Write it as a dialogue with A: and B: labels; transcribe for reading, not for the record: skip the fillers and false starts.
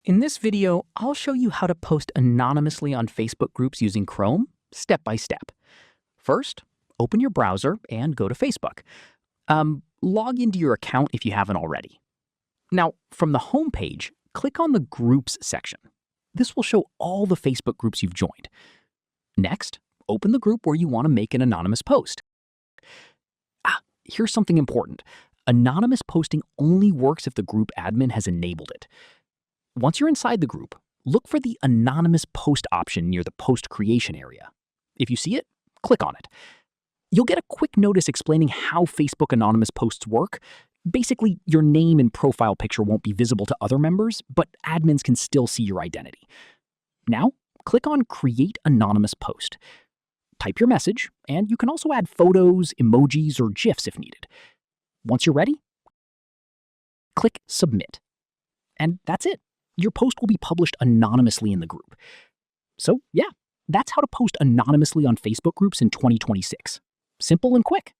A: In this video, I'll show you how to post anonymously on Facebook groups using Chrome, step by step. First, open your browser and go to Facebook. Log into your account if you haven't already. Now, from the home page, click on the Groups section. This will show all the Facebook groups you've joined. Next, open the group where you want to make an anonymous post. Here's something important. Anonymous posting only works if the group admin has enabled it. Once you're inside the group, look for the Anonymous Post option near the Post Creation area. If you see it, click on it. You'll get a quick notice explaining how Facebook anonymous posts work. Basically, your name and profile picture won't be visible to other members, but admins can still see your identity. Now, click on Create Anonymous Post. Type your message, and you can also add photos, emojis, or GIFs if needed. Once you're ready, click Submit. And that's it. Your post will be published anonymously in the group. So yeah, that's how to post anonymously on Facebook groups in 2026. Simple and quick.